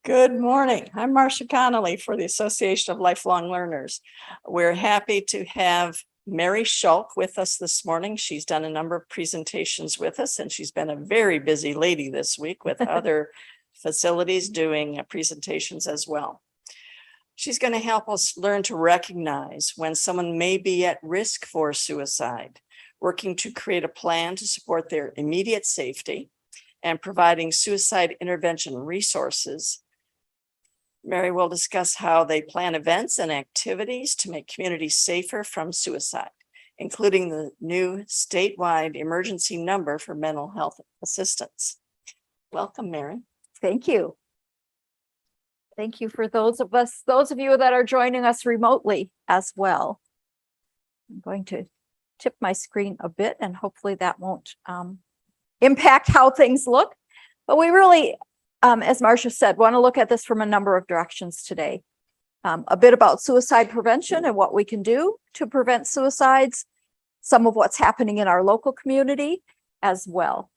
Good morning. I'm Marcia Connolly for the Association of Lifelong Learners. We're happy to have Mary Schalk with us this morning. She's done a number of presentations with us, and she's been a very busy lady this week with other facilities doing presentations as well. She's going to help us learn to recognize when someone may be at risk for suicide, working to create a plan to support their immediate safety, and providing suicide intervention resources. Mary will discuss how they plan events and activities to make communities safer from suicide, including the new statewide emergency number for mental health assistance. Welcome, Mary. Thank you. Thank you for those of you that are joining us remotely as well. I'm going to tip my screen a bit, and hopefully that won't impact how things look. But we really, as Marcia said, want to look at this from a number of directions today. A bit about suicide prevention and what we can do to prevent suicides, some of what's happening in our local community as well.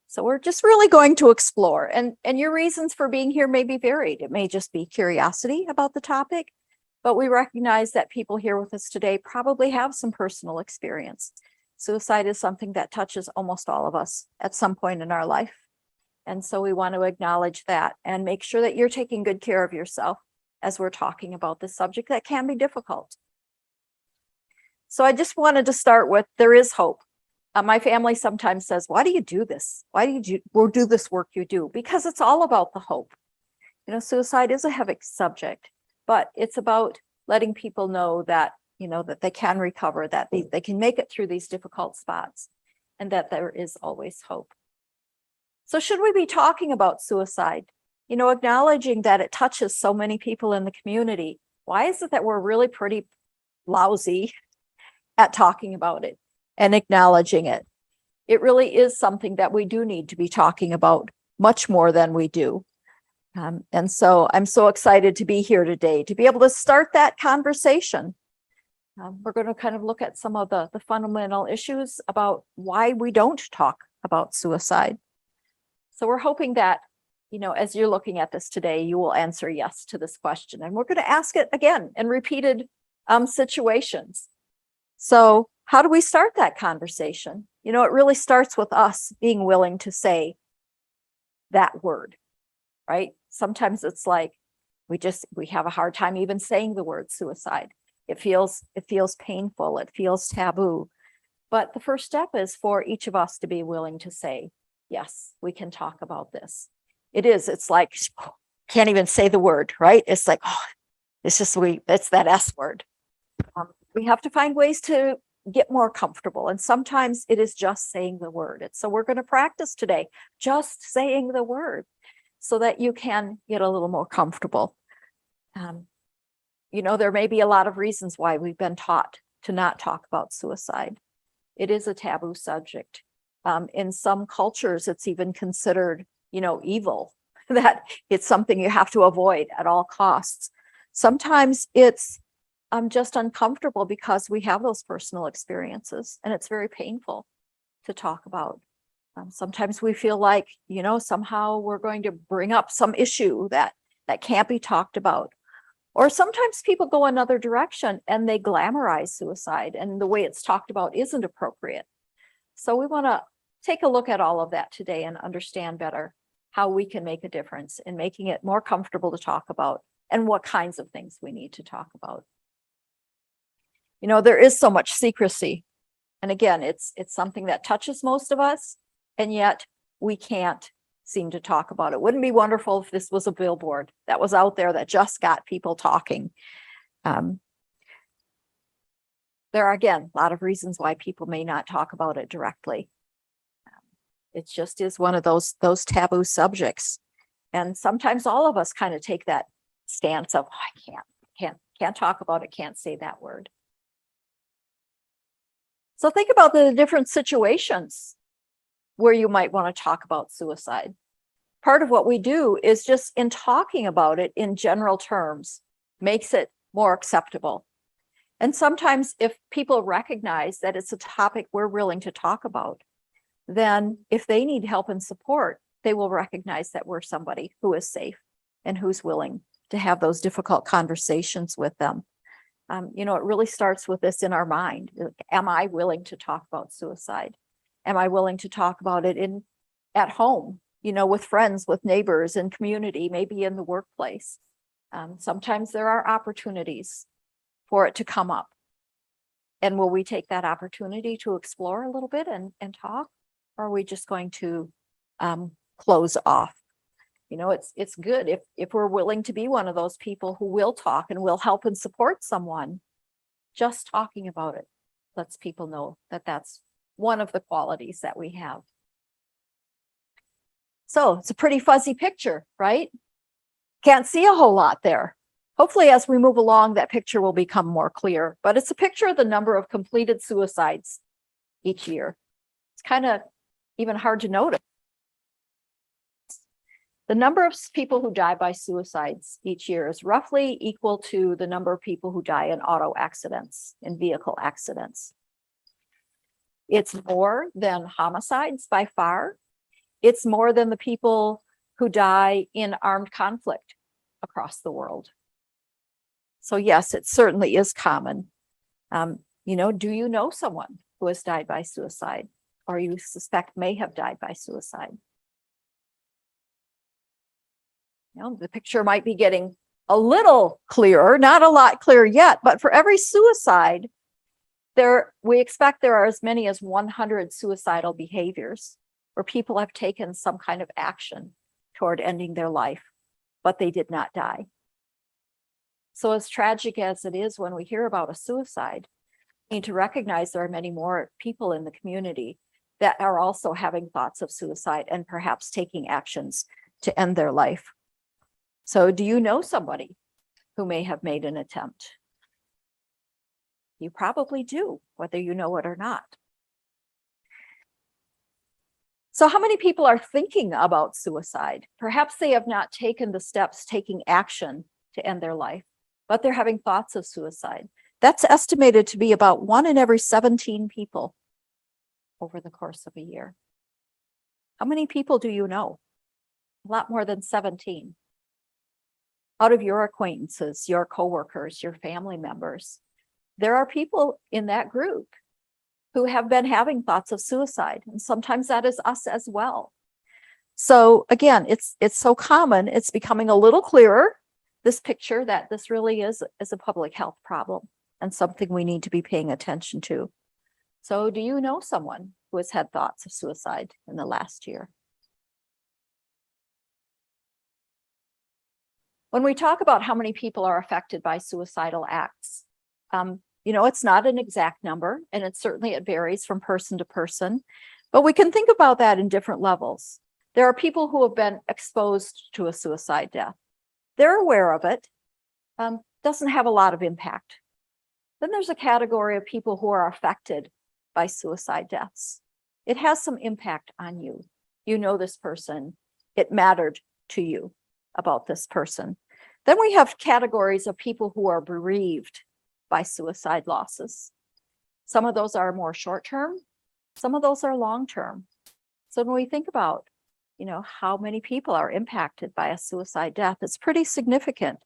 So we're just really going to explore, and your reasons for being here may be varied. It may just be curiosity about the topic, but we recognize that people here with us today probably have some personal experience. Suicide is something that touches almost all of us at some point in our life. And so we want to acknowledge that and make sure that you're taking good care of yourself as we're talking about this subject that can be difficult. So I just wanted to start with, there is hope. My family sometimes says, why do you do this? Why do you do this work you do? Because it's all about the hope. You know, suicide is a heavy subject, but it's about letting people know that, you know, that they can recover, that they can make it through these difficult spots, and that there is always hope. So should we be talking about suicide? You know, acknowledging that it touches so many people in the community. Why is it that we're really pretty lousy at talking about it and acknowledging it? It really is something that we do need to be talking about much more than we do. And so I'm so excited to be here today to be able to start that conversation. We're going to kind of look at some of the fundamental issues about why we don't talk about suicide. So we're hoping that, you know, as you're looking at this today, you will answer yes to this question. And we're going to ask it again in repeated situations. So how do we start that conversation? You know, it really starts with us being willing to say that word, right? Sometimes it's like we have a hard time even saying the word suicide. It feels painful. It feels taboo. But the first step is for each of us to be willing to say, yes, we can talk about this. It's like, can't even say the word, right? It's like, it's that S word. We have to find ways to get more comfortable. And sometimes it is just saying the word. So we're going to practice today, just saying the word so that you can get a little more comfortable. You know, there may be a lot of reasons why we've been taught to not talk about suicide. It is a taboo subject. In some cultures, it's even considered, you know, evil, that it's something you have to avoid at all costs. Sometimes it's just uncomfortable because we have those personal experiences, and it's very painful to talk about. Sometimes we feel like, you know, somehow we're going to bring up some issue that can't be talked about. Or sometimes people go another direction and they glamorize suicide, and the way it's talked about isn't appropriate. So we want to take a look at all of that today and understand better how we can make a difference in making it more comfortable to talk about and what kinds of things we need to talk about. You know, there is so much secrecy. And again, it's something that touches most of us, and yet we can't seem to talk about it. Wouldn't it be wonderful if this was a billboard that was out there that just got people talking? There are, again, a lot of reasons why people may not talk about it directly. It just is one of those taboo subjects. And sometimes all of us kind of take that stance of, I can't talk about it, can't say that word. So think about the different situations where you might want to talk about suicide. Part of what we do is just in talking about it in general terms, makes it more acceptable. And sometimes if people recognize that it's a topic we're willing to talk about, then if they need help and support, they will recognize that we're somebody who is safe and who's willing to have those difficult conversations with them. You know, it really starts with this in our mind. Am I willing to talk about suicide? Am I willing to talk about it at home, you know, with friends, with neighbors, in community, maybe in the workplace? Sometimes there are opportunities for it to come up. And will we take that opportunity to explore a little bit and talk? Or are we just going to close off? You know, it's good if we're willing to be one of those people who will talk and will help and support someone. Just talking about it lets people know that that's one of the qualities that we have. So it's a pretty fuzzy picture, right? Can't see a whole lot there. Hopefully, as we move along, that picture will become more clear. But it's a picture of the number of completed suicides each year. It's kind of even hard to notice. The number of people who die by suicides each year is roughly equal to the number of people who die in auto accidents, in vehicle accidents. It's more than homicides by far. It's more than the people who die in armed conflict across the world. So yes, it certainly is common. You know, do you know someone who has died by suicide, or you suspect may have died by suicide? You know, the picture might be getting a little clearer, not a lot clearer yet, but for every suicide, we expect there are as many as 100 suicidal behaviors where people have taken some kind of action toward ending their life, but they did not die. So as tragic as it is when we hear about a suicide, we need to recognize there are many more people in the community that are also having thoughts of suicide and perhaps taking actions to end their life. So do you know somebody who may have made an attempt? You probably do, whether you know it or not. So how many people are thinking about suicide? Perhaps they have not taken the steps, taking action to end their life, but they're having thoughts of suicide. That's estimated to be about 1 in every 17 people over the course of a year. How many people do you know? A lot more than 17. Out of your acquaintances, your coworkers, your family members, there are people in that group who have been having thoughts of suicide, and sometimes that is us as well. So again, it's so common, it's becoming a little clearer, this picture, that this really is a public health problem and something we need to be paying attention to. So do you know someone who has had thoughts of suicide in the last year? When we talk about how many people are affected by suicidal acts, you know, it's not an exact number, and it varies from person to person, but we can think about that in different levels. There are people who have been exposed to a suicide death. They're aware of it, doesn't have a lot of impact. Then there's a category of people who are affected by suicide deaths. It has some impact on you. You know this person, it mattered to you about this person. Then we have categories of people who are bereaved by suicide losses. Some of those are more short-term, some of those are long-term. So when we think about, you know, how many people are impacted by a suicide death, it's pretty significant.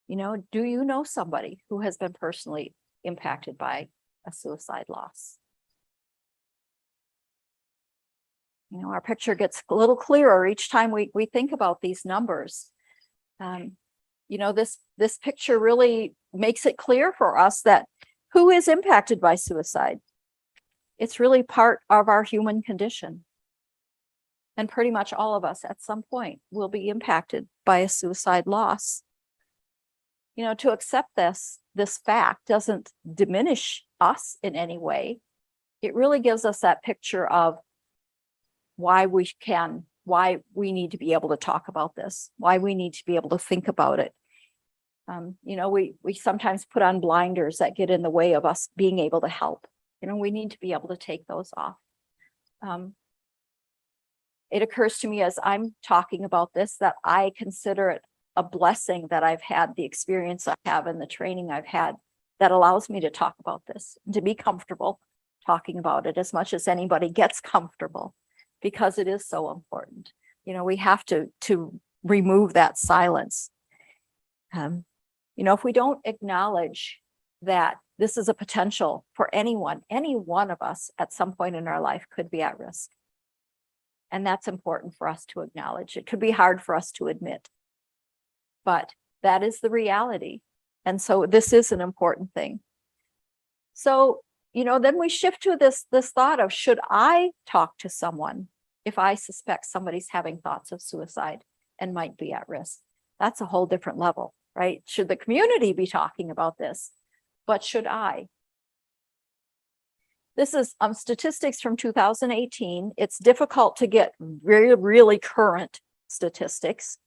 You know, do you know somebody who has been personally impacted by a suicide loss? You know, our picture gets a little clearer each time we think about these numbers. You know, this picture really makes it clear for us that who is impacted by suicide? It's really part of our human condition. And pretty much all of us at some point will be impacted by a suicide loss. You know, to accept this fact doesn't diminish us in any way. It really gives us that picture of why we need to be able to talk about this, why we need to be able to think about it. You know, we sometimes put on blinders that get in the way of us being able to help. You know, we need to be able to take those off. It occurs to me as I'm talking about this that I consider it a blessing that I've had the experience I have and the training I've had that allows me to talk about this, and to be comfortable talking about it as much as anybody gets comfortable, because it is so important. we have to remove that silence. If we don't acknowledge that this is a potential for anyone, any one of us at some point in our life could be at risk. And that's important for us to acknowledge. It could be hard for us to admit, but that is the reality. And so this is an important thing. So, then we shift to this thought of, should I talk to someone if I suspect somebody's having thoughts of suicide and might be at risk? That's a whole different level, right? Should the community be talking about this? But should I? This is statistics from 2018. It's difficult to get really, really current statistics.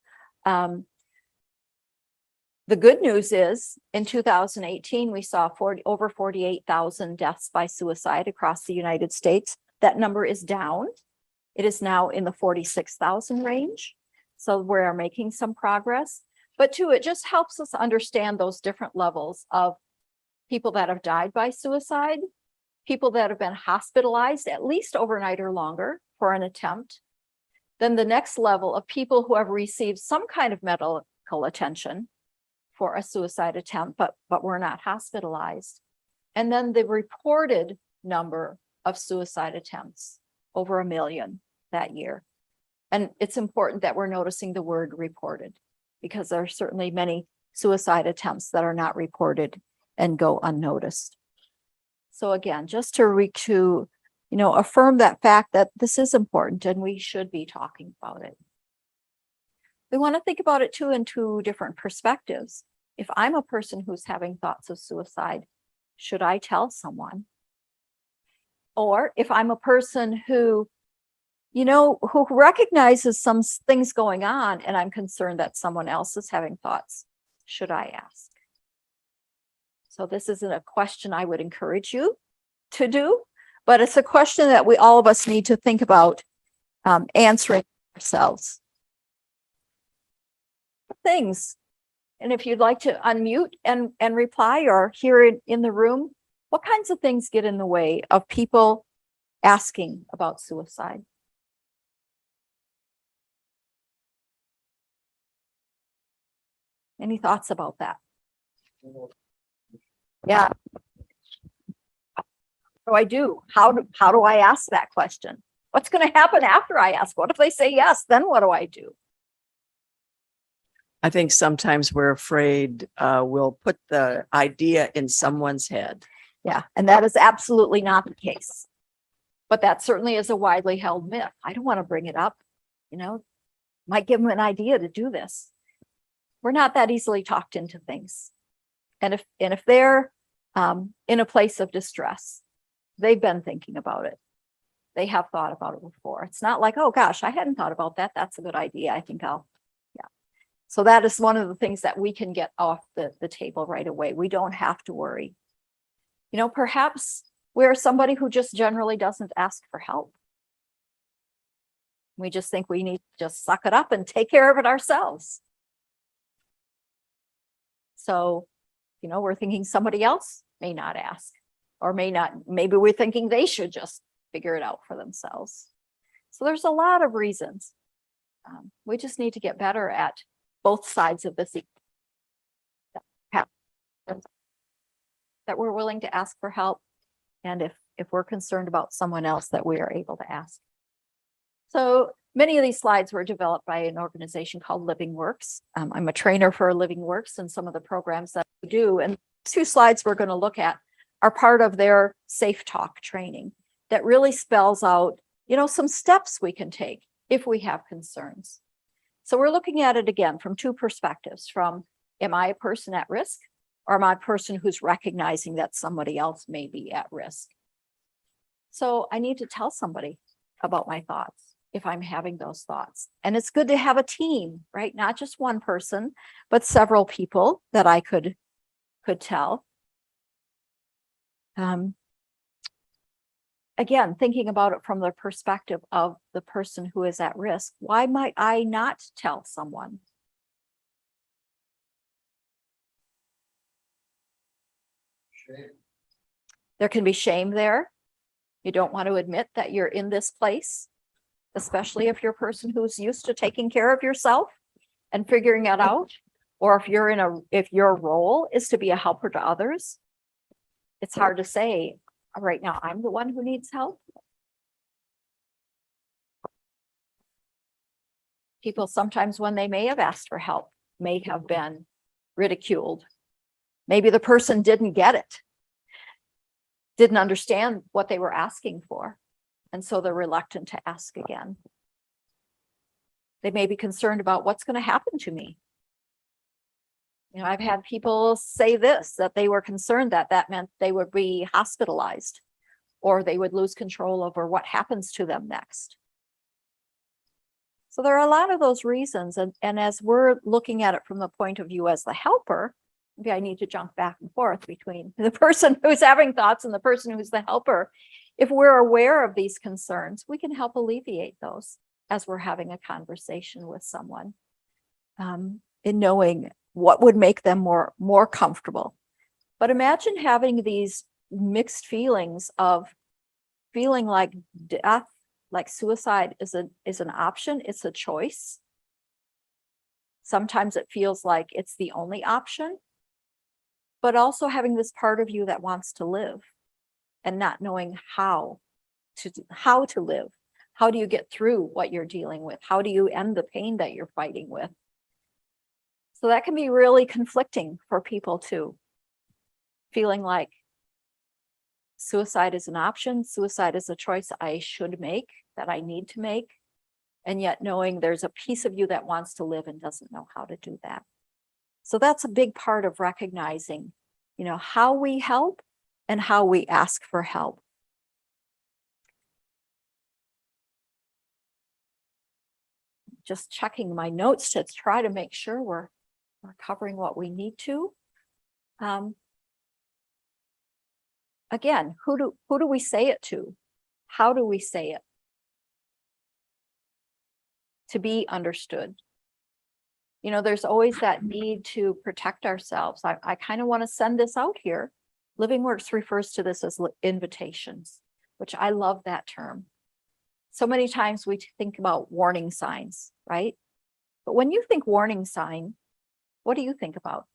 The good news is in 2018, we saw over 48,000 deaths by suicide across the United States. That number is down. It is now in the 46,000 range. So we're making some progress. But too, it just helps us understand those different levels of people that have died by suicide, people that have been hospitalized at least overnight or longer for an attempt. Then the next level of people who have received some kind of medical attention for a suicide attempt, but were not hospitalized. And then the reported number of suicide attempts, over 1 million that year. And it's important that we're noticing the word reported, because there are certainly many suicide attempts that are not reported and go unnoticed. So again, just to affirm that fact that this is important and we should be talking about it. We want to think about it too in two different perspectives. If I'm a person who's having thoughts of suicide, should I tell someone? Or if I'm a person who recognizes some things going on and I'm concerned that someone else is having thoughts, should I ask? So this isn't a question I would encourage you to do, but it's a question that all of us need to think about answering ourselves. Things. And if you'd like to unmute and reply or hear it in the room, what kinds of things get in the way of people asking about suicide? Any thoughts about that? Yeah. What do I do? How do I ask that question? What's going to happen after I ask? What if they say yes? Then what do I do? I think sometimes we're afraid we'll put the idea in someone's head. Yeah, and that is absolutely not the case. But that certainly is a widely held myth. I don't want to bring it up. Might give them an idea to do this. We're not that easily talked into things. And if they're in a place of distress, they've been thinking about it. They have thought about it before. It's not like, oh gosh, I hadn't thought about that. That's a good idea. I think yeah. So that is one of the things that we can get off the table right away. We don't have to worry. Perhaps we're somebody who just generally doesn't ask for help. We just think we need to just suck it up and take care of it ourselves. So, we're thinking somebody else may not ask, or maybe we're thinking they should just figure it out for themselves. So there's a lot of reasons. We just need to get better at both sides of this, that we're willing to ask for help, and if we're concerned about someone else, that we are able to ask. So many of these slides were developed by an organization called Living Works. I'm a trainer for Living Works and some of the programs that we do. And 2 slides we're going to look at are part of their Safe Talk training that really spells out, some steps we can take if we have concerns. So we're looking at it again from 2 perspectives, from am I a person at risk, or am I a person who's recognizing that somebody else may be at risk? So I need to tell somebody about my thoughts if I'm having those thoughts. And it's good to have a team, right? Not just one person, but several people that I could tell. Again, thinking about it from the perspective of the person who is at risk, why might I not tell someone? Shame. There can be shame there. You don't want to admit that you're in this place, especially if you're a person who's used to taking care of yourself and figuring it out, or if your role is to be a helper to others. It's hard to say, right now, I'm the one who needs help. People sometimes, when they may have asked for help, may have been ridiculed. Maybe the person didn't get it, didn't understand what they were asking for, and so they're reluctant to ask again. They may be concerned about what's going to happen to me. You know, I've had people say this, that they were concerned that that meant they would be hospitalized or they would lose control over what happens to them next. So there are a lot of those reasons. And as we're looking at it from the point of view as the helper, maybe I need to jump back and forth between the person who's having thoughts and the person who's the helper. If we're aware of these concerns, we can help alleviate those as we're having a conversation with someone, in knowing what would make them more comfortable. But imagine having these mixed feelings of feeling like death, like suicide is an option, it's a choice. Sometimes it feels like it's the only option, but also having this part of you that wants to live and not knowing how to live. How do you get through what you're dealing with? How do you end the pain that you're fighting with? So that can be really conflicting for people too. Feeling like suicide is an option, suicide is a choice I should make, that I need to make, and yet knowing there's a piece of you that wants to live and doesn't know how to do that. So that's a big part of recognizing, you know, how we help and how we ask for help. Just checking my notes to try to make sure we're covering what we need to. Again, who do we say it to? How do we say it? To be understood. You know, there's always that need to protect ourselves. I kind of want to send this out here. Living Works refers to this as invitations, which I love that term. So many times we think about warning signs, right? But when you think warning sign, what do you think about?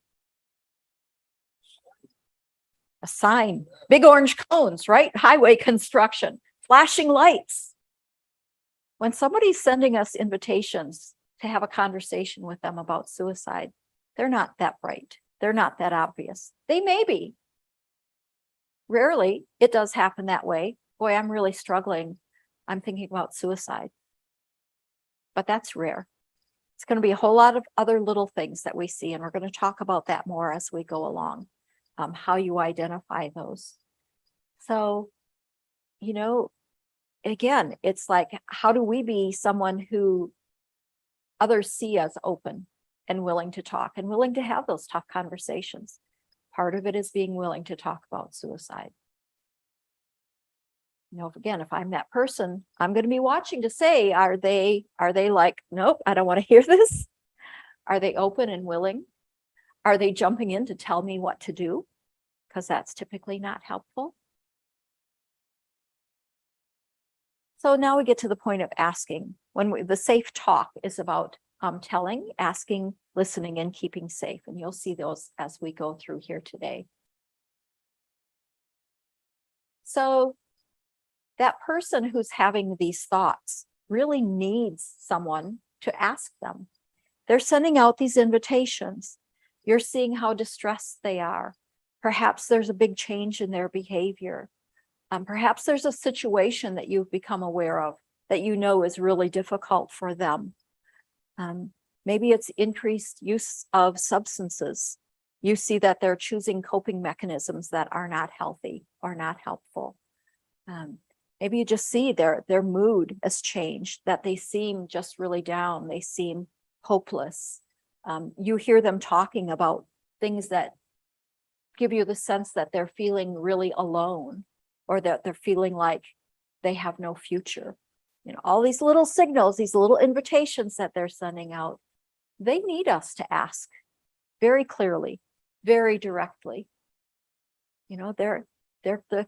A sign, big orange cones, right? Highway construction, flashing lights. When somebody's sending us invitations to have a conversation with them about suicide, they're not that bright. They're not that obvious. They may be. Rarely it does happen that way. Boy, I'm really struggling. I'm thinking about suicide. But that's rare. It's going to be a whole lot of other little things that we see, and we're going to talk about that more as we go along, how you identify those. So, you know, again, it's like, how do we be someone who others see as open and willing to talk and willing to have those tough conversations? Part of it is being willing to talk about suicide. You know, again, if I'm that person, I'm going to be watching to say, are they like, nope, I don't want to hear this? Are they open and willing? Are they jumping in to tell me what to do? Because that's typically not helpful. So now we get to the point of asking. The safe talk is about telling, asking, listening, and keeping safe. And you'll see those as we go through here today. So that person who's having these thoughts really needs someone to ask them. They're sending out these invitations. You're seeing how distressed they are. Perhaps there's a big change in their behavior. Perhaps there's a situation that you've become aware of that you know is really difficult for them. Maybe it's increased use of substances. You see that they're choosing coping mechanisms that are not healthy or not helpful. Maybe you just see their mood has changed, that they seem just really down. They seem hopeless. You hear them talking about things that give you the sense that they're feeling really alone, or that they're feeling like they have no future. You know, all these little signals, these little invitations that they're sending out, they need us to ask very clearly, very directly. You know, they're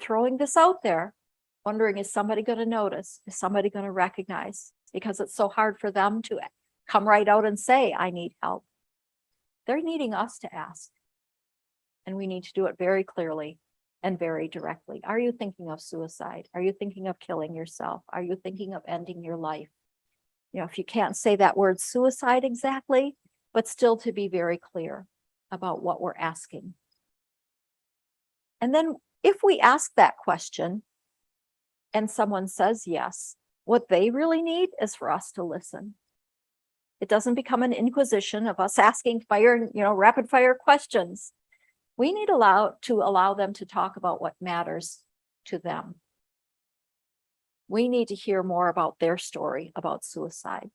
throwing this out there, wondering, is somebody going to notice? Is somebody going to recognize? because it's so hard for them to come right out and say, I need help. They're needing us to ask. And we need to do it very clearly and very directly. Are you thinking of suicide? Are you thinking of killing yourself? Are you thinking of ending your life? You know, if you can't say that word suicide exactly, but still to be very clear about what we're asking. And then if we ask that question and someone says yes, what they really need is for us to listen. It doesn't become an inquisition of us asking rapid fire questions. We need to allow them to talk about what matters to them. We need to hear more about their story about suicide.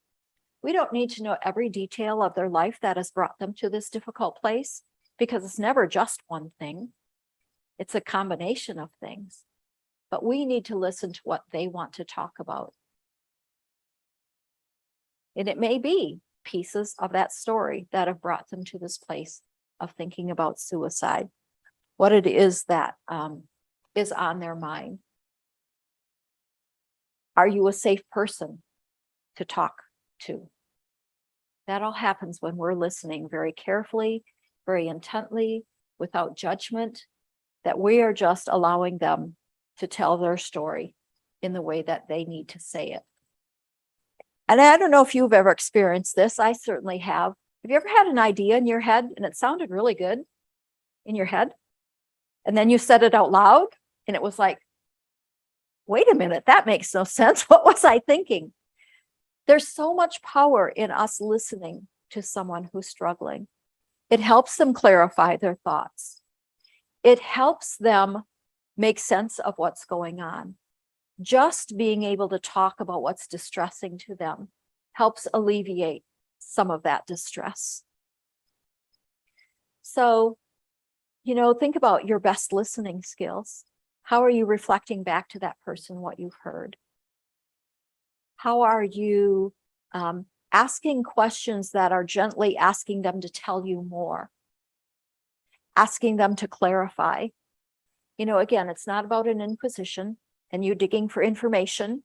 We don't need to know every detail of their life that has brought them to this difficult place, because it's never just one thing. It's a combination of things. But we need to listen to what they want to talk about. And it may be pieces of that story that have brought them to this place of thinking about suicide, what it is that is on their mind. Are you a safe person to talk to? That all happens when we're listening very carefully, very intently, without judgment, that we are just allowing them to tell their story in the way that they need to say it. And I don't know if you've ever experienced this. I certainly have. Have you ever had an idea in your head and it sounded really good in your head? And then you said it out loud and it was like, wait a minute, that makes no sense. What was I thinking? There's so much power in us listening to someone who's struggling. It helps them clarify their thoughts. It helps them make sense of what's going on. Just being able to talk about what's distressing to them helps alleviate some of that distress. So, think about your best listening skills. How are you reflecting back to that person what you've heard? How are you asking questions that are gently asking them to tell you more? Asking them to clarify. Again, it's not about an inquisition and you digging for information.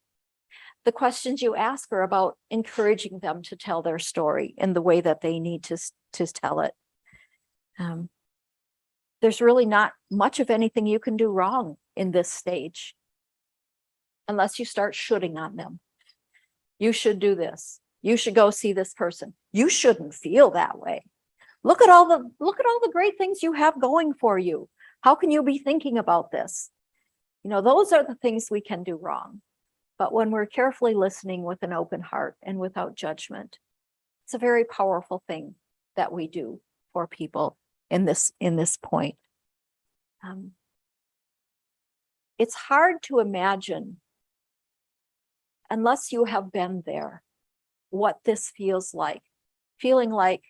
The questions you ask are about encouraging them to tell their story in the way that they need to tell it. There's really not much of anything you can do wrong in this stage, unless you start shoulding on them. You should do this. You should go see this person. You shouldn't feel that way. Look at all the great things you have going for you. How can you be thinking about this? Those are the things we can do wrong. But when we're carefully listening with an open heart and without judgment, it's a very powerful thing that we do for people in this point. It's hard to imagine, unless you have been there, what this feels like. Feeling like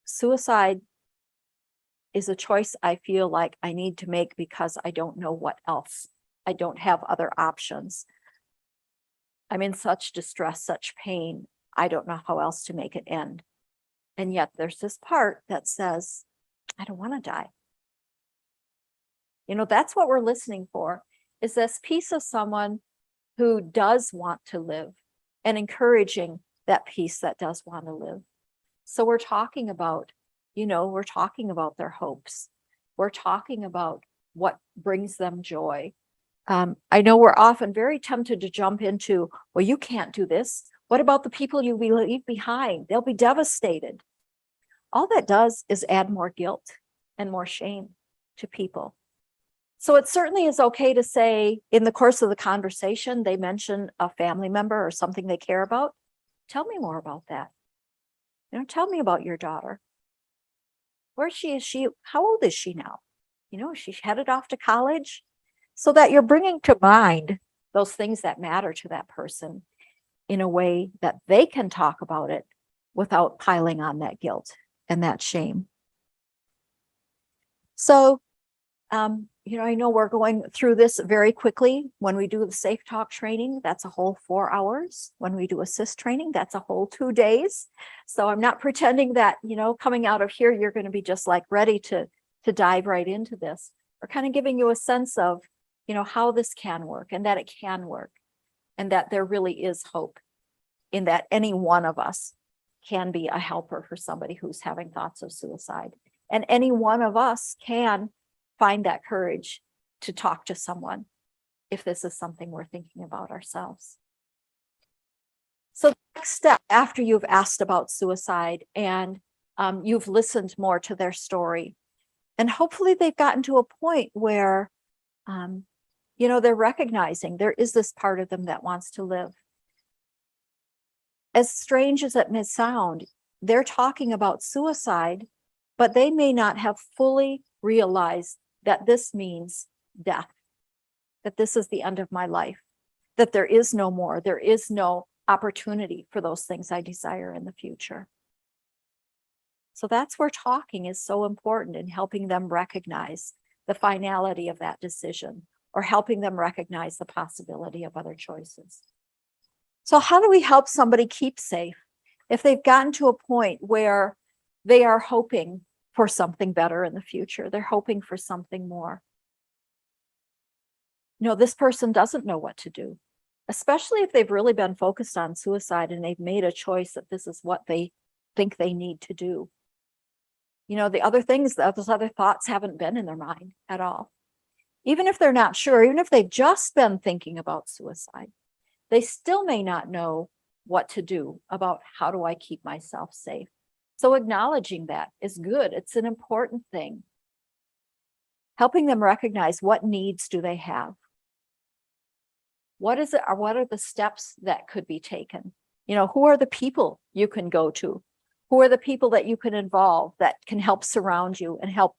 suicide is a choice I feel like I need to make because I don't know what else. I don't have other options. I'm in such distress, such pain. I don't know how else to make it end. And yet there's this part that says, I don't want to die. That's what we're listening for, is this piece of someone who does want to live and encouraging that piece that does want to live. So we're talking about, we're talking about their hopes. We're talking about what brings them joy. I know we're often very tempted to jump into, well, you can't do this. What about the people you leave behind? They'll be devastated. All that does is add more guilt and more shame to people. So it certainly is okay to say, in the course of the conversation, they mention a family member or something they care about. Tell me more about that. Tell me about your daughter. Where is she? How old is she now? She's headed off to college, so that you're bringing to mind those things that matter to that person in a way that they can talk about it without piling on that guilt and that shame. So, I know we're going through this very quickly. When we do the Safe Talk training, that's a whole 4 hours. When we do assist training, that's a whole 2 days. So I'm not pretending that, coming out of here, you're going to be just like ready to dive right into this. We're kind of giving you a sense of, how this can work and that it can work. and that there really is hope in that any one of us can be a helper for somebody who's having thoughts of suicide. And any one of us can find that courage to talk to someone if this is something we're thinking about ourselves. So the next step after you've asked about suicide and you've listened more to their story, and hopefully they've gotten to a point where, they're recognizing there is this part of them that wants to live. As strange as it may sound, they're talking about suicide, but they may not have fully realized that this means death, that this is the end of my life, that there is no more, there is no opportunity for those things I desire in the future. So that's where talking is so important in helping them recognize the finality of that decision, or helping them recognize the possibility of other choices. So how do we help somebody keep safe if they've gotten to a point where they are hoping for something better in the future? They're hoping for something more. This person doesn't know what to do, especially if they've really been focused on suicide and they've made a choice that this is what they think they need to do. The other things, those other thoughts haven't been in their mind at all. Even if they're not sure, even if they've just been thinking about suicide, they still may not know what to do about how do I keep myself safe. So acknowledging that is good. It's an important thing. Helping them recognize what needs do they have. What is it, or what are the steps that could be taken? Who are the people you can go to? Who are the people that you can involve that can help surround you and help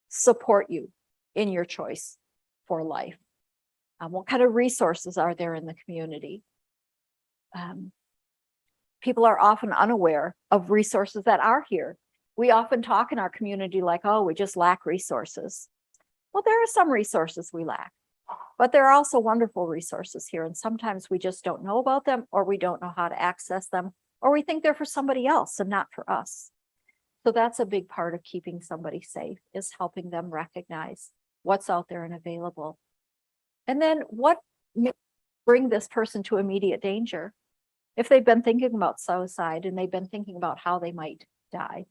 support you in your choice for life? What kind of resources are there in the community? People are often unaware of resources that are here. We often talk in our community like, oh, we just lack resources. Well, there are some resources we lack, but there are also wonderful resources here. And sometimes we just don't know about them, or we don't know how to access them, or we think they're for somebody else and not for us. So that's a big part of keeping somebody safe, is helping them recognize what's out there and available. And then what may bring this person to immediate danger? If they've been thinking about suicide and they've been thinking about how they might die,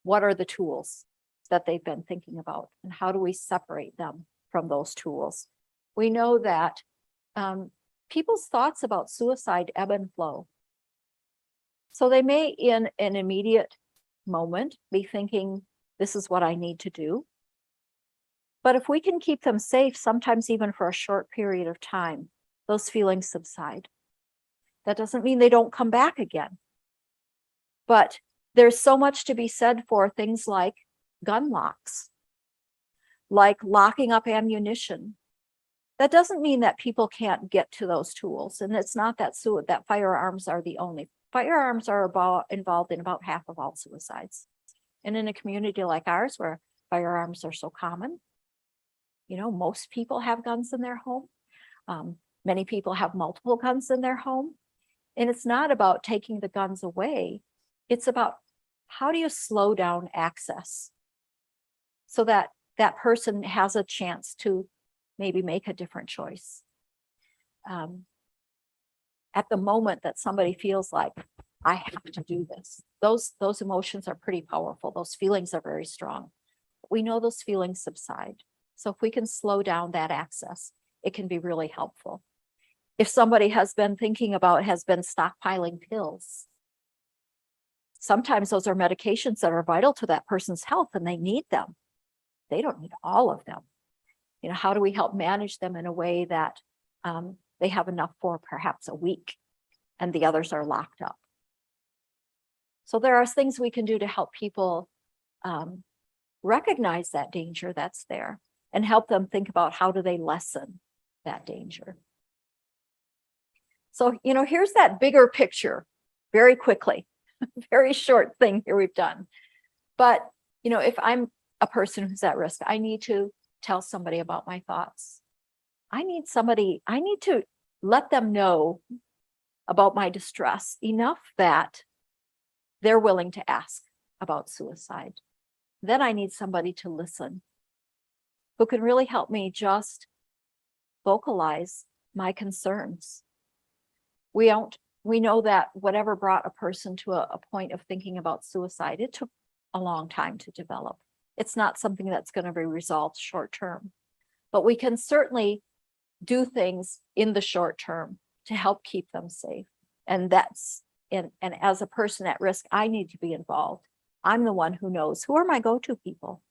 what are the tools that they've been thinking about, and how do we separate them from those tools? We know that people's thoughts about suicide ebb and flow. So they may, in an immediate moment, be thinking, this is what I need to do. But if we can keep them safe, sometimes even for a short period of time, those feelings subside. That doesn't mean they don't come back again. But there's so much to be said for things like gun locks, like locking up ammunition. That doesn't mean that people can't get to those tools. And it's not that firearms are the only. Firearms are involved in about half of all suicides. And in a community like ours, where firearms are so common, most people have guns in their home. Many people have multiple guns in their home. And it's not about taking the guns away. It's about, how do you slow down access so that that person has a chance to maybe make a different choice? At the moment that somebody feels like, I have to do this, those emotions are pretty powerful. Those feelings are very strong. We know those feelings subside. So if we can slow down that access, it can be really helpful. If somebody has been stockpiling pills, sometimes those are medications that are vital to that person's health and they need them. They don't need all of them. How do we help manage them in a way that they have enough for perhaps a week and the others are locked up? So there are things we can do to help people recognize that danger that's there and help them think about, how do they lessen that danger? So, here's that bigger picture very quickly, very short thing here we've done. But, if I'm a person who's at risk, I need to tell somebody about my thoughts. I need to let them know about my distress enough that they're willing to ask about suicide. Then I need somebody to listen, who can really help me just vocalize my concerns. We know that whatever brought a person to a point of thinking about suicide, it took a long time to develop. It's not something that's going to be resolved short term, but we can certainly do things in the short term to help keep them safe. And as a person at risk, I need to be involved. I'm the one who knows who are my go-to people.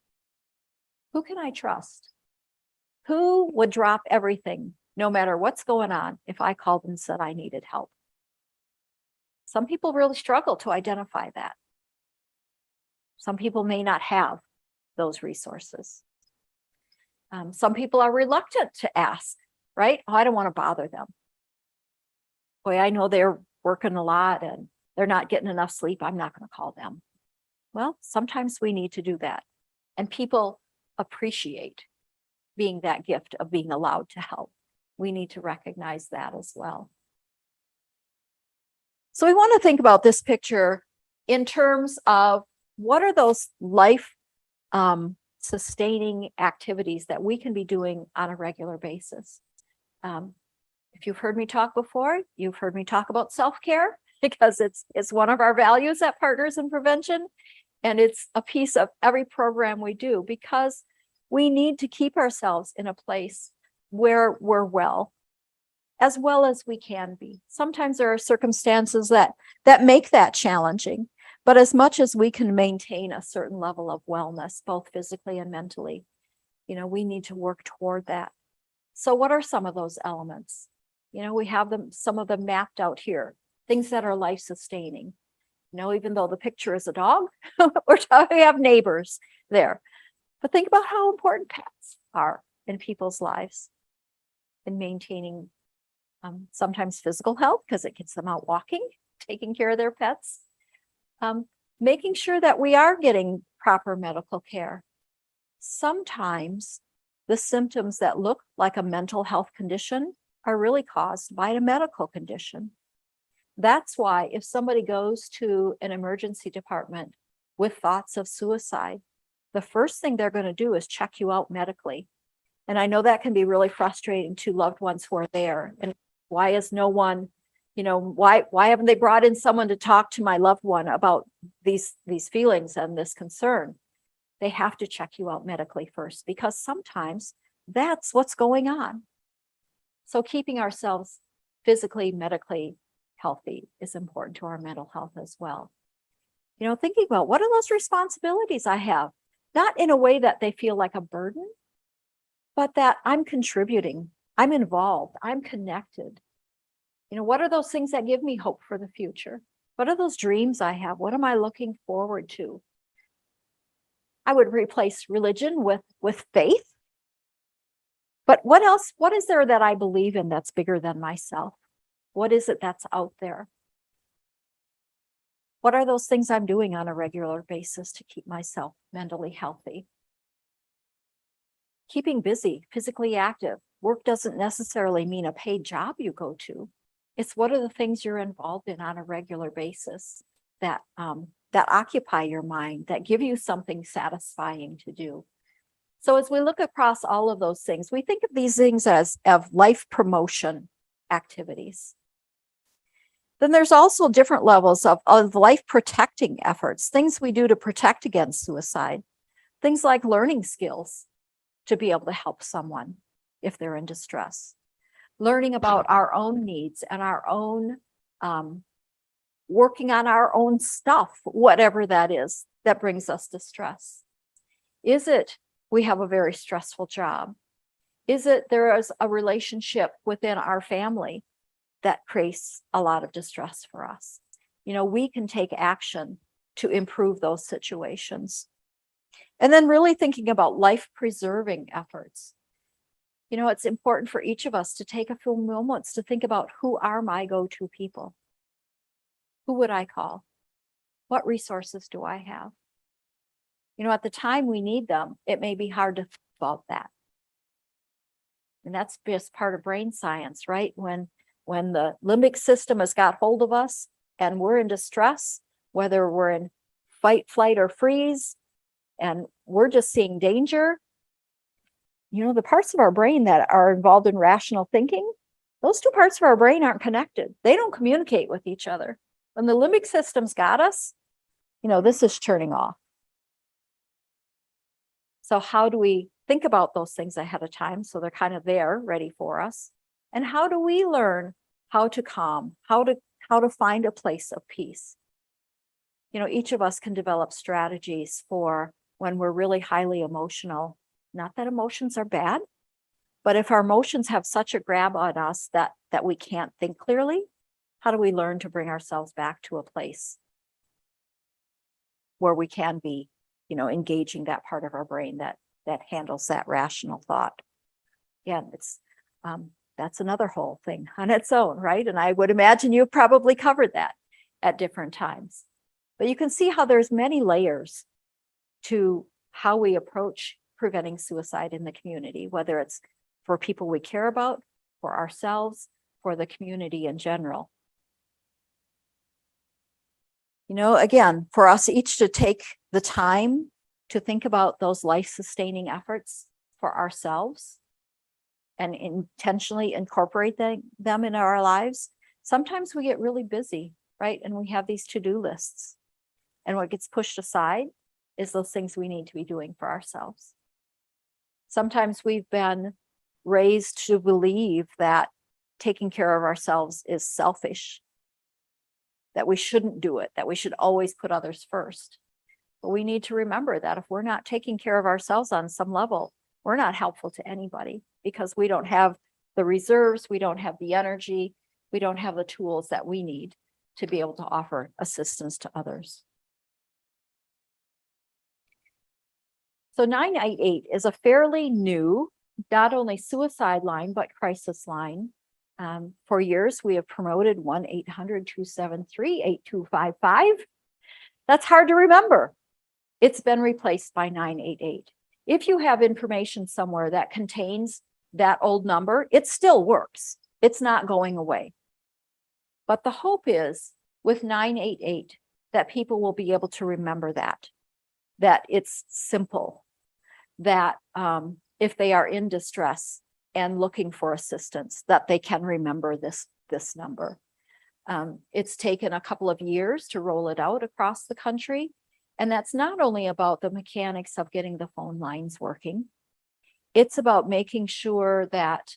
Who can I trust? Who would drop everything, no matter what's going on, if I called and said I needed help? Some people really struggle to identify that. Some people may not have those resources. Some people are reluctant to ask, right? Oh, I don't want to bother them. Boy, I know they're working a lot and they're not getting enough sleep. I'm not going to call them. Well, sometimes we need to do that. And people appreciate being that gift of being allowed to help. We need to recognize that as well. So we want to think about this picture in terms of what are those life sustaining activities that we can be doing on a regular basis. If you've heard me talk before, you've heard me talk about self-care because it's one of our values at Partners in Prevention. And it's a piece of every program we do because we need to keep ourselves in a place where we're well as we can be. Sometimes there are circumstances that make that challenging, but as much as we can maintain a certain level of wellness, both physically and mentally, we need to work toward that. So what are some of those elements? We have some of them mapped out here, things that are life sustaining. Even though the picture is a dog, we have neighbors there. But think about how important pets are in people's lives in maintaining sometimes physical health because it gets them out walking, taking care of their pets, making sure that we are getting proper medical care. Sometimes the symptoms that look like a mental health condition are really caused by a medical condition. That's why if somebody goes to an emergency department with thoughts of suicide, the first thing they're going to do is check you out medically. And I know that can be really frustrating to loved ones who are there. And why is no one, why haven't they brought in someone to talk to my loved one about these feelings and this concern? They have to check you out medically first because sometimes that's what's going on. So keeping ourselves physically, medically healthy is important to our mental health as well. Thinking about what are those responsibilities I have, not in a way that they feel like a burden, but that I'm contributing, I'm involved, I'm connected. What are those things that give me hope for the future? What are those dreams I have? What am I looking forward to? I would replace religion with faith. But what else? What is there that I believe in that's bigger than myself? What is it that's out there? What are those things I'm doing on a regular basis to keep myself mentally healthy? Keeping busy, physically active. Work doesn't necessarily mean a paid job you go to. It's what are the things you're involved in on a regular basis that occupy your mind, that give you something satisfying to do. So as we look across all of those things, we think of these things as of life promotion activities. Then there's also different levels of life protecting efforts, things we do to protect against suicide, things like learning skills to be able to help someone if they're in distress, learning about our own needs and our own working on our own stuff, whatever that is that brings us distress. Is it we have a very stressful job? Is it there is a relationship within our family that creates a lot of distress for us? We can take action to improve those situations. And then really thinking about life-preserving efforts. It's important for each of us to take a few moments to think about who are my go-to people? Who would I call? What resources do I have? At the time we need them, it may be hard to think about that. And that's just part of brain science, right? When the limbic system has got hold of us and we're in distress, whether we're in fight, flight, or freeze, and we're just seeing danger, the parts of our brain that are involved in rational thinking, those two parts of our brain aren't connected. They don't communicate with each other. When the limbic system's got us, this is turning off. So how do we think about those things ahead of time so they're kind of there, ready for us? And how do we learn how to calm, how to find a place of peace? Each of us can develop strategies for when we're really highly emotional. Not that emotions are bad, but if our emotions have such a grab on us that we can't think clearly, how do we learn to bring ourselves back to a place where we can be, engaging that part of our brain that handles that rational thought? Again, that's another whole thing on its own, right? And I would imagine you've probably covered that at different times. But you can see how there's many layers to how we approach preventing suicide in the community, whether it's for people we care about, for ourselves, for the community in general. Again, for us each to take the time to think about those life-sustaining efforts for ourselves and intentionally incorporate them in our lives. Sometimes we get really busy, right? And we have these to-do lists. And what gets pushed aside is those things we need to be doing for ourselves. Sometimes we've been raised to believe that taking care of ourselves is selfish, that we shouldn't do it, that we should always put others first. But we need to remember that if we're not taking care of ourselves on some level, we're not helpful to anybody because we don't have the reserves, we don't have the energy, we don't have the tools that we need to be able to offer assistance to others. So 988 is a fairly new, not only suicide line, but crisis line. For years, we have promoted 1-800-273-8255. That's hard to remember. It's been replaced by 988. If you have information somewhere that contains that old number, it still works. It's not going away. But the hope is with 988 that people will be able to remember that it's simple, that if they are in distress and looking for assistance, that they can remember this number. It's taken a couple of years to roll it out across the country. And that's not only about the mechanics of getting the phone lines working. It's about making sure that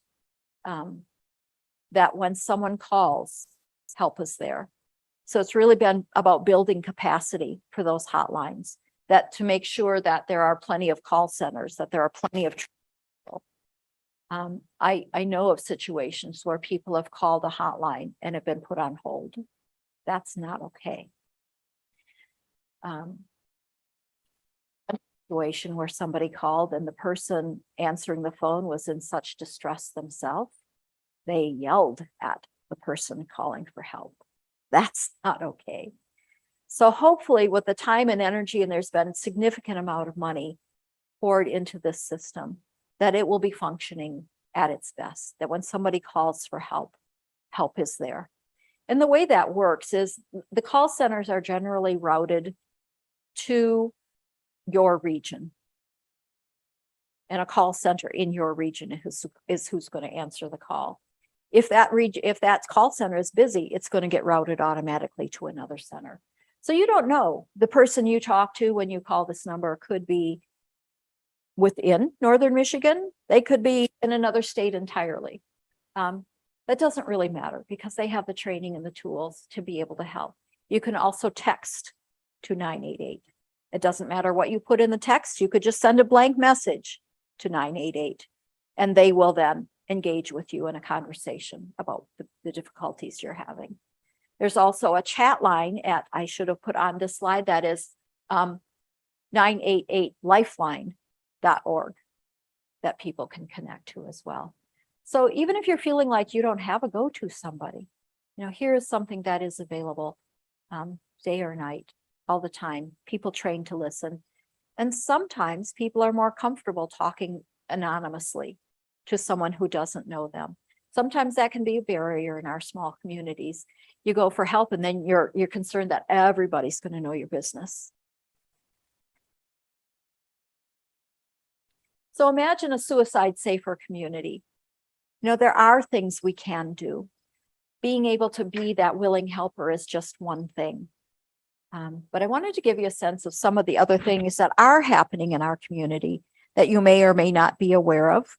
when someone calls, help is there. So it's really been about building capacity for those hotlines, that to make sure that there are plenty of call centers, that there are plenty of people. I know of situations where people have called a hotline and have been put on hold. That's not okay. A situation where somebody called and the person answering the phone was in such distress themselves, they yelled at the person calling for help. That's not okay. So hopefully with the time and energy, and there's been a significant amount of money poured into this system, that it will be functioning at its best, that when somebody calls for help, help is there. And the way that works is the call centers are generally routed to your region. And a call center in your region is who's going to answer the call. If that call center is busy, it's going to get routed automatically to another center. So you don't know. The person you talk to when you call this number could be within Northern Michigan. They could be in another state entirely. That doesn't really matter because they have the training and the tools to be able to help. You can also text to 988. It doesn't matter what you put in the text. You could just send a blank message to 988 and they will then engage with you in a conversation about the difficulties you're having. There's also a chat line I should have put on this slide, that is 988lifeline.org that people can connect to as well. So even if you're feeling like you don't have a go-to somebody, here is something that is available day or night, all the time, people trained to listen. And sometimes people are more comfortable talking anonymously to someone who doesn't know them. Sometimes that can be a barrier in our small communities. You go for help and then you're concerned that everybody's going to know your business. So imagine a suicide safer community. You know, there are things we can do. Being able to be that willing helper is just one thing. But I wanted to give you a sense of some of the other things that are happening in our community that you may or may not be aware of.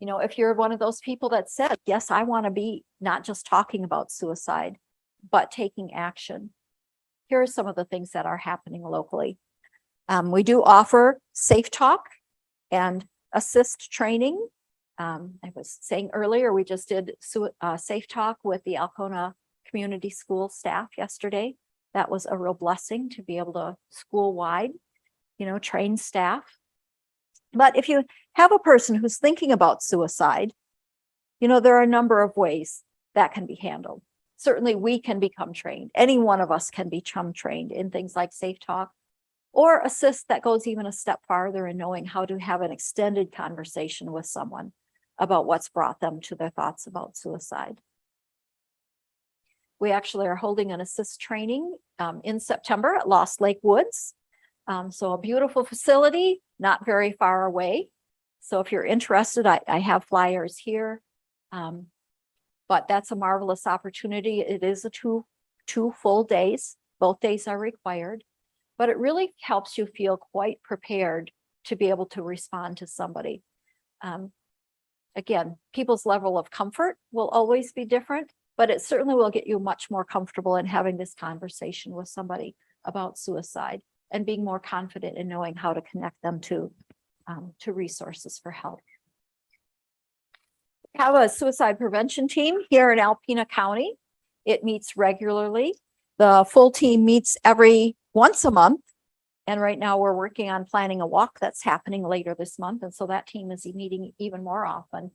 You know, if you're one of those people that said, yes, I want to be not just talking about suicide, but taking action. Here are some of the things that are happening locally. We do offer safe talk and assist training. I was saying earlier, we just did safe talk with the Alcona community school staff yesterday. That was a real blessing to be able to school-wide, you know, train staff. But if you have a person who's thinking about suicide, you know, there are a number of ways that can be handled. Certainly we can become trained. Any one of us can become trained in things like safe talk or assist that goes even a step farther in knowing how to have an extended conversation with someone about what's brought them to their thoughts about suicide. We actually are holding an assist training in September at Lost Lake Woods. So a beautiful facility, not very far away. So if you're interested, I have flyers here. But that's a marvelous opportunity. It is a two full days. Both days are required, but it really helps you feel quite prepared to be able to respond to somebody. Again, people's level of comfort will always be different, but it certainly will get you much more comfortable in having this conversation with somebody about suicide and being more confident in knowing how to connect them to resources for help. We have a suicide prevention team here in Alpena County. It meets regularly. The full team meets once a month. And right now we're working on planning a walk that's happening later this month. And so that team is meeting even more often.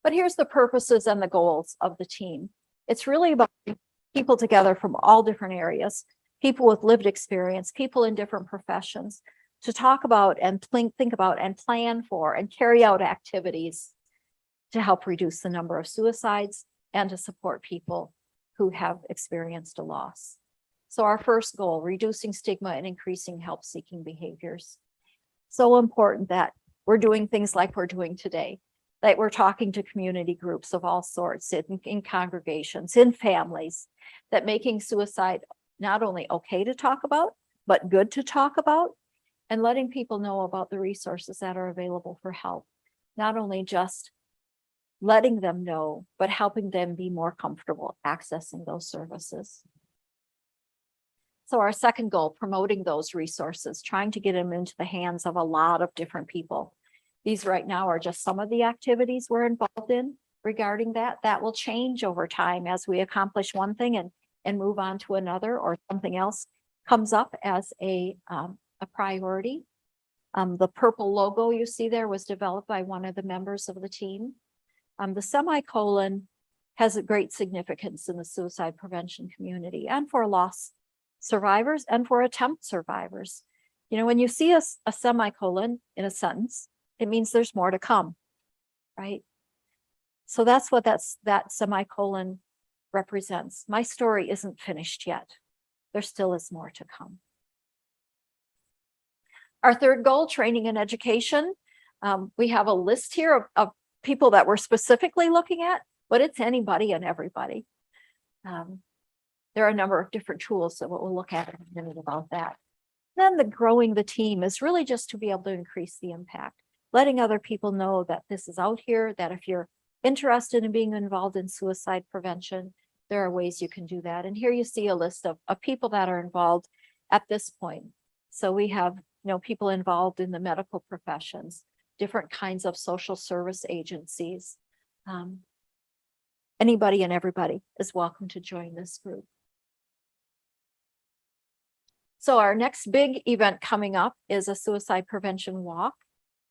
But here's the purposes and the goals of the team. It's really about people together from all different areas, people with lived experience, people in different professions, to talk about and think about and plan for and carry out activities to help reduce the number of suicides and to support people who have experienced a loss. So our first goal, reducing stigma and increasing help-seeking behaviors. So important that we're doing things like we're doing today, that we're talking to community groups of all sorts, in congregations, in families, that making suicide not only okay to talk about, but good to talk about, and letting people know about the resources that are available for help. Not only just letting them know, but helping them be more comfortable accessing those services. So our second goal, promoting those resources, trying to get them into the hands of a lot of different people. These right now are just some of the activities we're involved in regarding that. That will change over time as we accomplish one thing and move on to another, or something else comes up as a priority. The purple logo you see there was developed by one of the members of the team. The semicolon has a great significance in the suicide prevention community and for loss survivors and for attempt survivors. You know, when you see a semicolon in a sentence, it means there's more to come, right? So that's what that semicolon represents. My story isn't finished yet. There still is more to come. Our third goal, training and education. We have a list here of people that we're specifically looking at, but it's anybody and everybody. There are a number of different tools that we'll look at in a minute about that. Then growing the team is really just to be able to increase the impact, letting other people know that this is out here, that if you're interested in being involved in suicide prevention, there are ways you can do that. And here you see a list of people that are involved at this point. So we have, you know, people involved in the medical professions, different kinds of social service agencies. Anybody and everybody is welcome to join this group. So our next big event coming up is a suicide prevention walk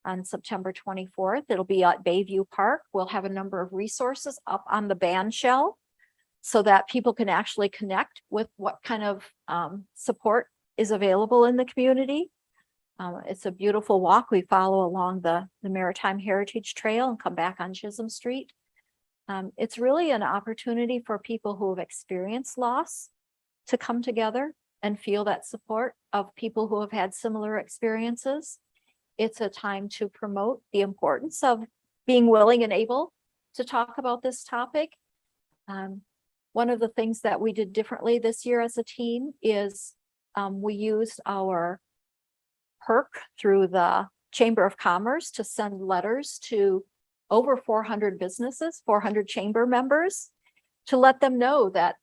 on September 24th. It'll be at Bayview Park. We'll have a number of resources up on the band shell so that people can actually connect with what kind of support is available in the community. It's a beautiful walk. We follow along the Maritime Heritage Trail and come back on Chisholm Street. It's really an opportunity for people who have experienced loss to come together and feel that support of people who have had similar experiences. It's a time to promote the importance of being willing and able to talk about this topic. One of the things that we did differently this year as a team is we used our perk through the Chamber of Commerce to send letters to over 400 businesses, 400 chamber members, to let them know that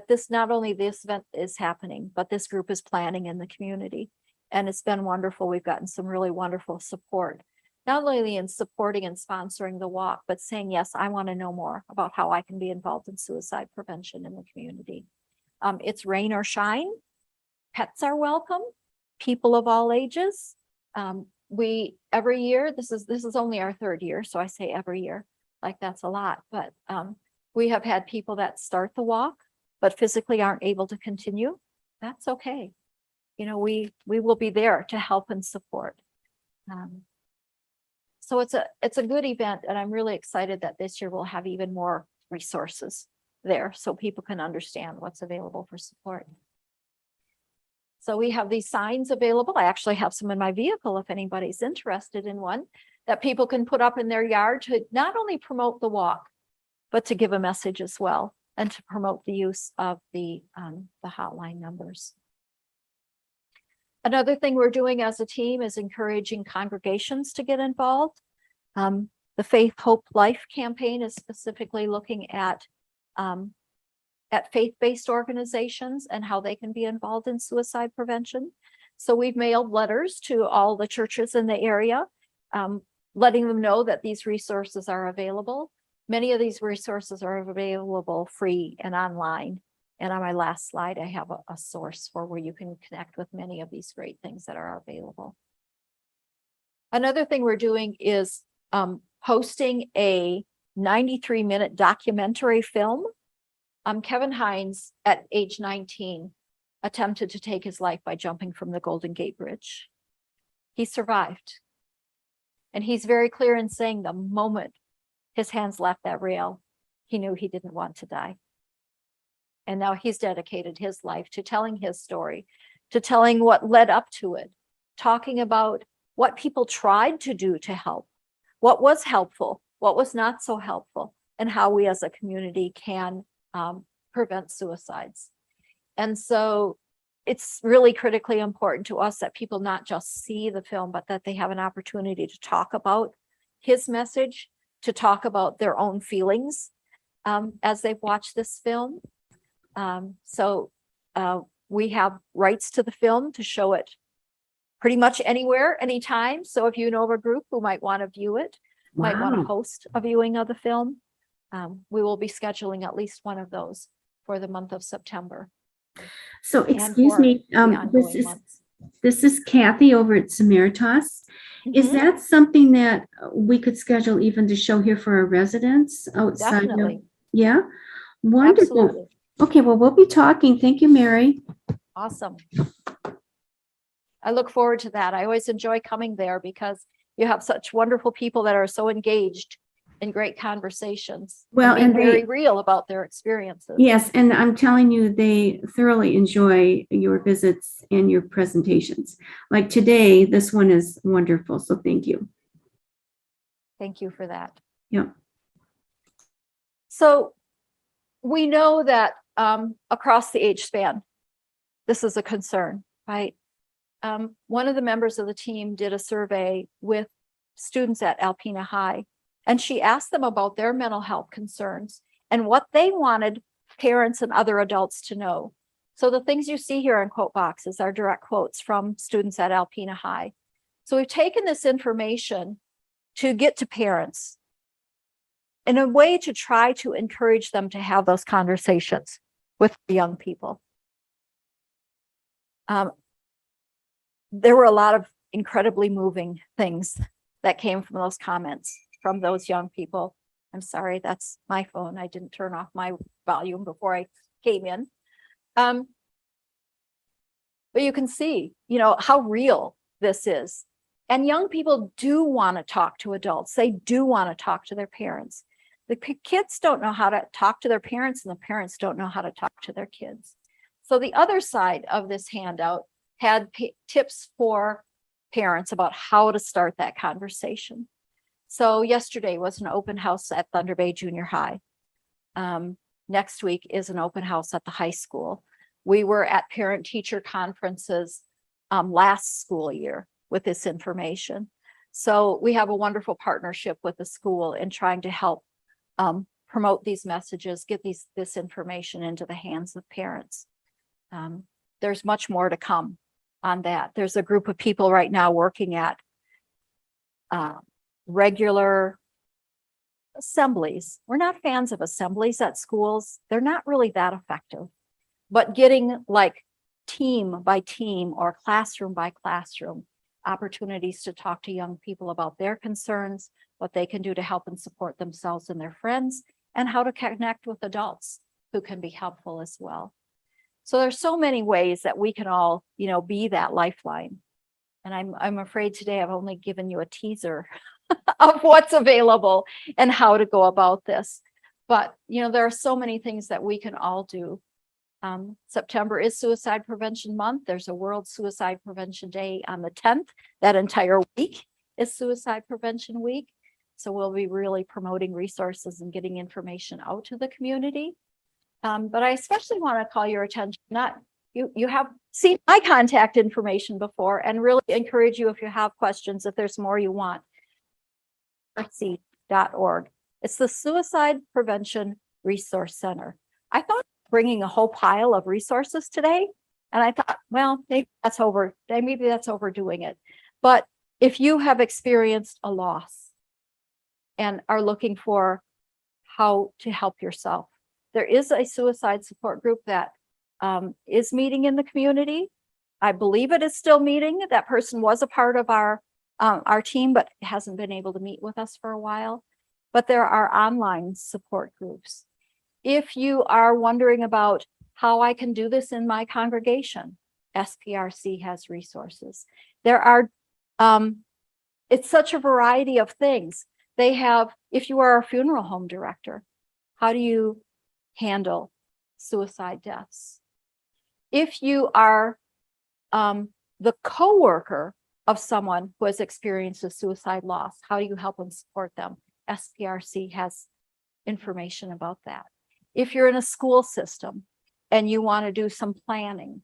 this, not only this event is happening, but this group is planning in the community. And it's been wonderful. We've gotten some really wonderful support, not only in supporting and sponsoring the walk, but saying, yes, I want to know more about how I can be involved in suicide prevention in the community. It's rain or shine. Pets are welcome. People of all ages. We every year, this is only our third year, so I say every year, like that's a lot, but we have had people that start the walk, but physically aren't able to continue. That's okay. You know, we will be there to help and support. So it's a good event, and I'm really excited that this year we'll have even more resources there so people can understand what's available for support. So we have these signs available. I actually have some in my vehicle if anybody's interested in one, that people can put up in their yard to not only promote the walk, but to give a message as well, and to promote the use of the hotline numbers. Another thing we're doing as a team is encouraging congregations to get involved. The Faith, Hope, Life campaign is specifically looking at faith-based organizations and how they can be involved in suicide prevention. So we've mailed letters to all the churches in the area, letting them know that these resources are available. Many of these resources are available free and online. And on my last slide, I have a source for where you can connect with many of these great things that are available. Another thing we're doing is hosting a 93-minute documentary film. Kevin Hines, at age 19, attempted to take his life by jumping from the Golden Gate Bridge. He survived. And he's very clear in saying the moment his hands left that rail, he knew he didn't want to die. And now he's dedicated his life to telling his story, to telling what led up to it, talking about what people tried to do to help, what was helpful, what was not so helpful, and how we as a community can prevent suicides. And so it's really critically important to us that people not just see the film, but that they have an opportunity to talk about his message, to talk about their own feelings as they've watched this film. We have rights to the film to show it pretty much anywhere, anytime. So if you know of a group who might want to view it, might want to host a viewing of the film, we will be scheduling at least one of those for the month of September. So excuse me, this is Kathy over at Samaritas. Is that something that we could schedule even to show here for our residents outside? Definitely. Yeah, wonderful. Absolutely. Okay, well, we'll be talking. Thank you, Mary. Awesome. I look forward to that. I always enjoy coming there because you have such wonderful people that are so engaged in great conversations. Well, and they very real about their experiences. Yes, and I'm telling you, they thoroughly enjoy your visits and your presentations. Like today, this one is wonderful. So thank you. Thank you for that. Yeah. So we know that across the age span, this is a concern, right? One of the members of the team did a survey with students at Alpena High, and she asked them about their mental health concerns and what they wanted parents and other adults to know. So the things you see here in quote boxes are direct quotes from students at Alpena High. So we've taken this information to get to parents in a way to try to encourage them to have those conversations with the young people. There were a lot of incredibly moving things that came from those comments from those young people. I'm sorry, that's my phone. I didn't turn off my volume before I came in. But you can see, how real this is. And young people do want to talk to adults. They do want to talk to their parents. The kids don't know how to talk to their parents, and the parents don't know how to talk to their kids. So the other side of this handout had tips for parents about how to start that conversation. So yesterday was an open house at Thunder Bay Junior High. Next week is an open house at the high school. We were at parent-teacher conferences last school year with this information. So we have a wonderful partnership with the school in trying to help promote these messages, get this information into the hands of parents. There's much more to come on that. There's a group of people right now working at regular assemblies. We're not fans of assemblies at schools. They're not really that effective, but getting like team by team or classroom by classroom opportunities to talk to young people about their concerns, what they can do to help and support themselves and their friends, and how to connect with adults who can be helpful as well. So there's so many ways that we can all, be that lifeline. And I'm afraid today I've only given you a teaser of what's available and how to go about this. But, there are so many things that we can all do. September is Suicide Prevention Month. There's a World Suicide Prevention Day on the 10th. That entire week is Suicide Prevention Week. So we'll be really promoting resources and getting information out to the community. But I especially want to call your attention, you have seen my contact information before, and really encourage you, if you have questions, if there's more you want, .org. It's the Suicide Prevention Resource Center. I thought bringing a whole pile of resources today, and I thought, well, maybe that's overdoing it. But if you have experienced a loss and are looking for how to help yourself, there is a suicide support group that is meeting in the community. I believe it is still meeting. That person was a part of our team, but hasn't been able to meet with us for a while. But there are online support groups. If you are wondering about how I can do this in my congregation, SPRC has resources. There are, it's such a variety of things. They have, if you are a funeral home director, how do you handle suicide deaths? If you are the coworker of someone who has experienced a suicide loss, how do you help and support them? SPRC has information about that. If you're in a school system and you want to do some planning,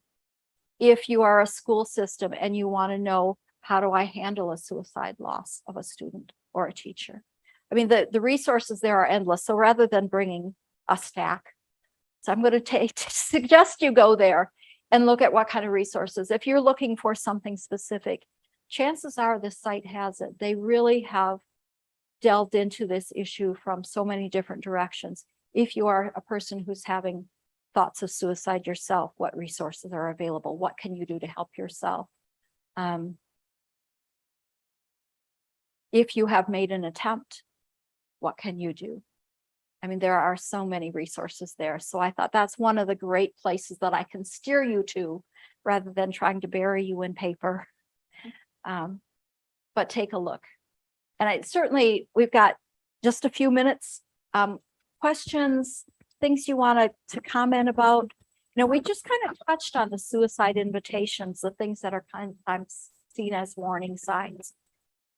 if you are a school system and you want to know, how do I handle a suicide loss of a student or a teacher? I mean, the resources there are endless. So rather than bringing a stack, so I'm going to suggest you go there and look at what kind of resources. If you're looking for something specific, chances are this site has it. They really have delved into this issue from so many different directions. If you are a person who's having thoughts of suicide yourself, what resources are available? What can you do to help yourself? If you have made an attempt, what can you do? I mean, there are so many resources there. So I thought that's one of the great places that I can steer you to rather than trying to bury you in paper. But take a look. And we've got just a few minutes. Questions, things you want to comment about. We just kind of touched on the suicide invitations, the things that are kind of seen as warning signs.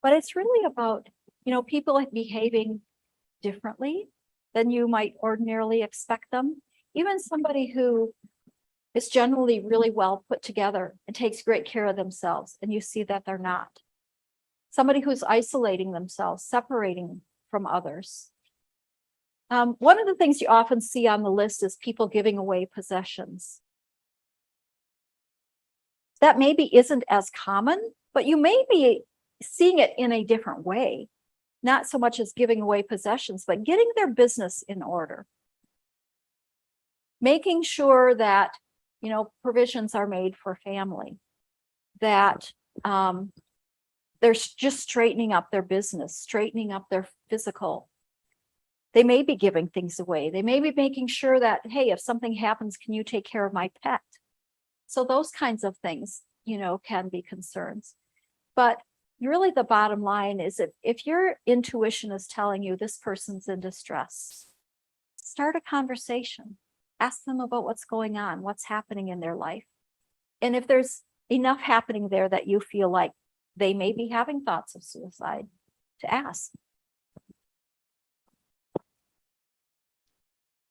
But it's really about, people behaving differently than you might ordinarily expect them. Even somebody who is generally really well put together and takes great care of themselves, and you see that they're not. Somebody who's isolating themselves, separating from others. One of the things you often see on the list is people giving away possessions. That maybe isn't as common, but you may be seeing it in a different way. Not so much as giving away possessions, but getting their business in order. Making sure that, provisions are made for family, that they're just straightening up their business, straightening up their physical. They may be giving things away. They may be making sure that, hey, if something happens, can you take care of my pet? So those kinds of things, can be concerns. But really the bottom line is if your intuition is telling you this person's in distress, start a conversation. Ask them about what's going on, what's happening in their life. And if there's enough happening there that you feel like they may be having thoughts of suicide, to ask,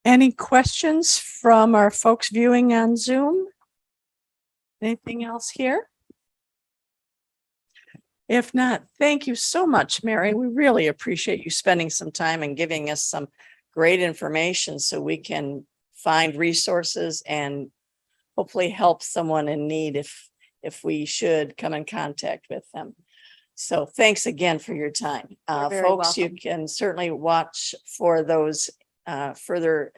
Any questions from our folks viewing on Zoom? Anything else here? If not, thank you so much, Mary. We really appreciate you spending some time and giving us some great information so we can find resources and hopefully help someone in need if we should come in contact with them. So thanks again for your time. You're very Folks, you welcome. can certainly watch for those further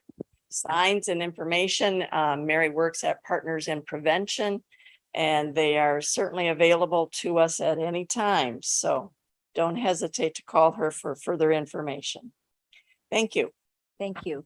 signs and information. Mary works at Partners in Prevention, and they are certainly available to us at any time. So don't hesitate to call her for further information. Thank you. Thank you.